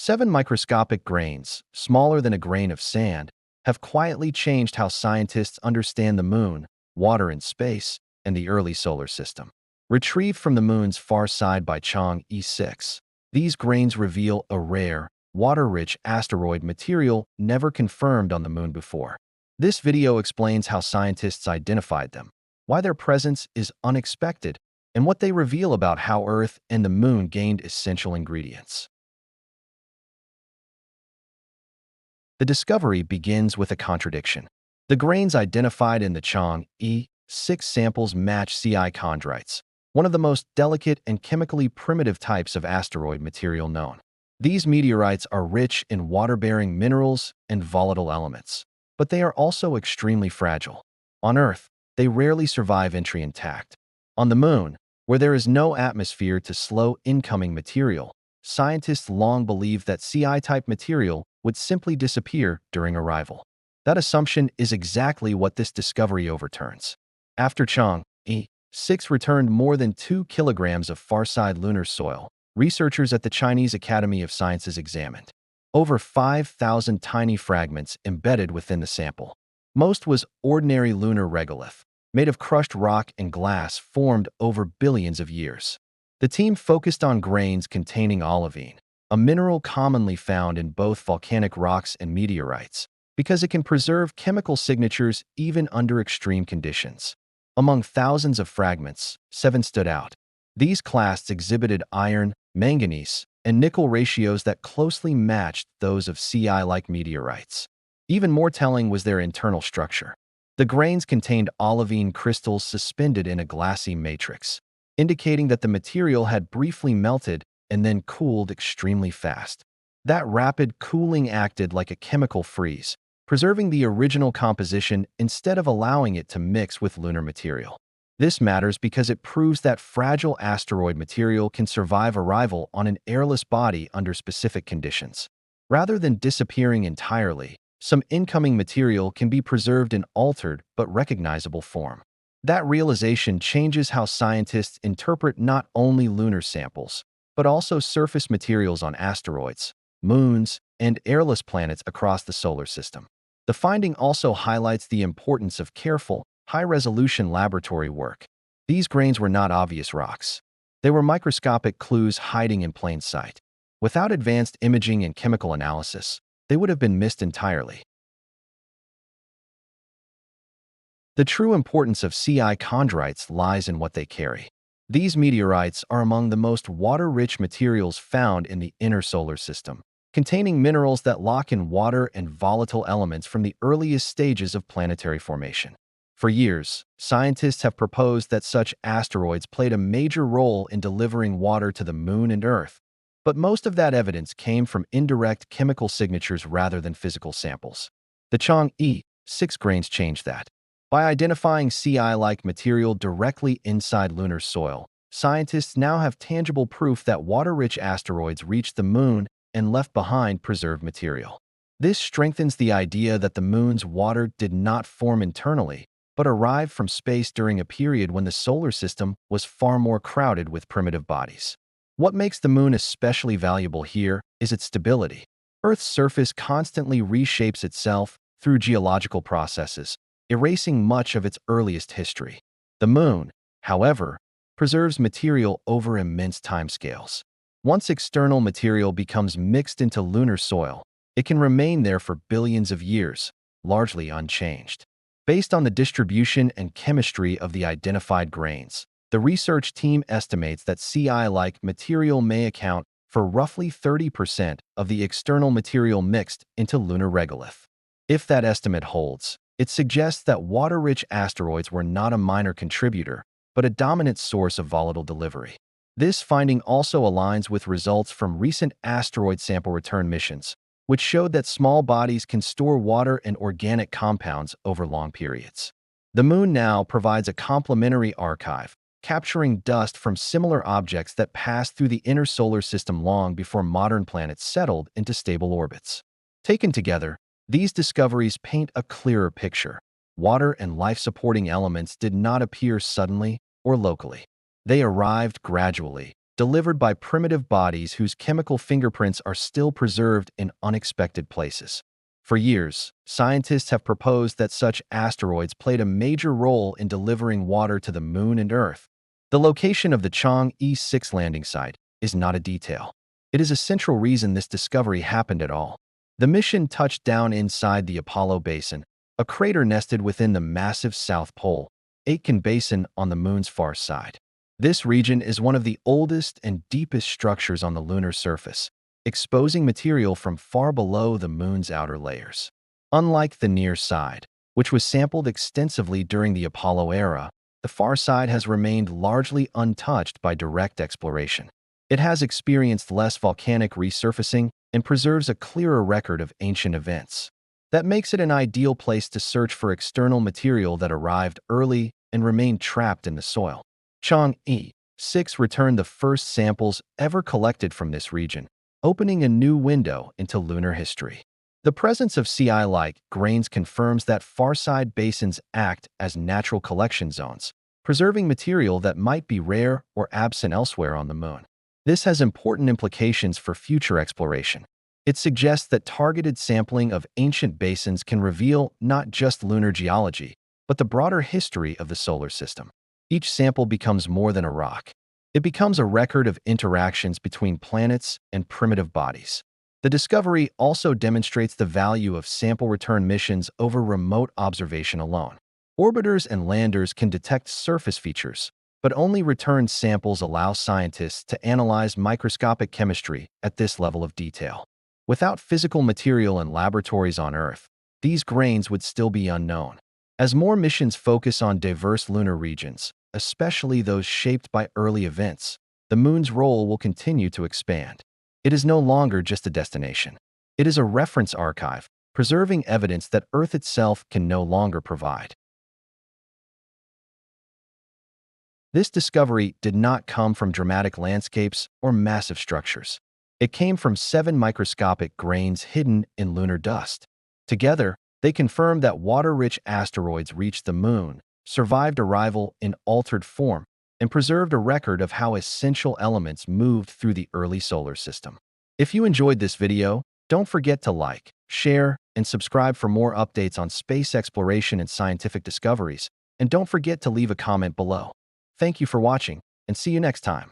7 microscopic grains, smaller than a grain of sand, have quietly changed how scientists understand the Moon, water in space, and the early solar system. Retrieved from the Moon's far side by Chang E6, these grains reveal a rare, water-rich asteroid material never confirmed on the Moon before. This video explains how scientists identified them, why their presence is unexpected, and what they reveal about how Earth and the Moon gained essential ingredients. The discovery begins with a contradiction. The grains identified in the Chang E6 samples match Ci chondrites, one of the most delicate and chemically primitive types of asteroid material known. These meteorites are rich in water-bearing minerals and volatile elements, but they are also extremely fragile. On Earth, they rarely survive entry intact. On the Moon, where there is no atmosphere to slow incoming material, scientists long believed that Ci-type material would simply disappear during arrival. That assumption is exactly what this discovery overturns. After Chang E6 returned more than 2 kilograms of far-side lunar soil, researchers at the Chinese Academy of Sciences examined over 5,000 tiny fragments embedded within the sample. Most was ordinary lunar regolith, made of crushed rock and glass formed over billions of years. The team focused on grains containing olivine, a mineral commonly found in both volcanic rocks and meteorites, because it can preserve chemical signatures even under extreme conditions. Among thousands of fragments, 7 stood out. These clasts exhibited iron, manganese, and nickel ratios that closely matched those of Ci-like meteorites. Even more telling was their internal structure. The grains contained olivine crystals suspended in a glassy matrix, indicating that the material had briefly melted and then cooled extremely fast. That rapid cooling acted like a chemical freeze, preserving the original composition instead of allowing it to mix with lunar material. This matters because it proves that fragile asteroid material can survive arrival on an airless body under specific conditions. Rather than disappearing entirely, some incoming material can be preserved in altered but recognizable form. That realization changes how scientists interpret not only lunar samples, but also surface materials on asteroids, moons, and airless planets across the solar system. The finding also highlights the importance of careful, high-resolution laboratory work. These grains were not obvious rocks. They were microscopic clues hiding in plain sight. Without advanced imaging and chemical analysis, they would have been missed entirely. The true importance of Ci chondrites lies in what they carry. These meteorites are among the most water-rich materials found in the inner solar system, containing minerals that lock in water and volatile elements from the earliest stages of planetary formation. For years, scientists have proposed that such asteroids played a major role in delivering water to the Moon and Earth, but most of that evidence came from indirect chemical signatures rather than physical samples. The Chang E6 grains changed that. By identifying Ci-like material directly inside lunar soil, scientists now have tangible proof that water-rich asteroids reached the Moon and left behind preserved material. This strengthens the idea that the Moon's water did not form internally, but arrived from space during a period when the solar system was far more crowded with primitive bodies. What makes the Moon especially valuable here is its stability. Earth's surface constantly reshapes itself through geological processes, erasing much of its earliest history. The Moon, however, preserves material over immense timescales. Once external material becomes mixed into lunar soil, it can remain there for billions of years, largely unchanged. Based on the distribution and chemistry of the identified grains, the research team estimates that Ci-like material may account for roughly 30% of the external material mixed into lunar regolith. If that estimate holds, it suggests that water-rich asteroids were not a minor contributor, but a dominant source of volatile delivery. This finding also aligns with results from recent asteroid sample return missions, which showed that small bodies can store water and organic compounds over long periods. The Moon now provides a complementary archive, capturing dust from similar objects that passed through the inner solar system long before modern planets settled into stable orbits. Taken together, these discoveries paint a clearer picture. Water and life-supporting elements did not appear suddenly or locally. They arrived gradually, delivered by primitive bodies whose chemical fingerprints are still preserved in unexpected places. For years, scientists have proposed that such asteroids played a major role in delivering water to the Moon and Earth. The location of the Chang'e 6 landing site is not a detail. It is a central reason this discovery happened at all. The mission touched down inside the Apollo Basin, a crater nested within the massive South Pole, Aitken Basin on the Moon's far side. This region is one of the oldest and deepest structures on the lunar surface, exposing material from far below the Moon's outer layers. Unlike the near side, which was sampled extensively during the Apollo era, the far side has remained largely untouched by direct exploration. It has experienced less volcanic resurfacing and preserves a clearer record of ancient events. That makes it an ideal place to search for external material that arrived early and remained trapped in the soil. Chang'e 6 returned the first samples ever collected from this region, opening a new window into lunar history. The presence of CI-like grains confirms that far-side basins act as natural collection zones, preserving material that might be rare or absent elsewhere on the Moon. This has important implications for future exploration. It suggests that targeted sampling of ancient basins can reveal not just lunar geology, but the broader history of the solar system. Each sample becomes more than a rock. It becomes a record of interactions between planets and primitive bodies. The discovery also demonstrates the value of sample return missions over remote observation alone. Orbiters and landers can detect surface features, but only returned samples allow scientists to analyze microscopic chemistry at this level of detail. Without physical material in laboratories on Earth, these grains would still be unknown. As more missions focus on diverse lunar regions, especially those shaped by early events, the Moon's role will continue to expand. It is no longer just a destination. It is a reference archive, preserving evidence that Earth itself can no longer provide. This discovery did not come from dramatic landscapes or massive structures. It came from 7 microscopic grains hidden in lunar dust. Together, they confirmed that water-rich asteroids reached the Moon, survived arrival in altered form, and preserved a record of how essential elements moved through the early solar system. If you enjoyed this video, don't forget to like, share, and subscribe for more updates on space exploration and scientific discoveries, and don't forget to leave a comment below. Thank you for watching, and see you next time.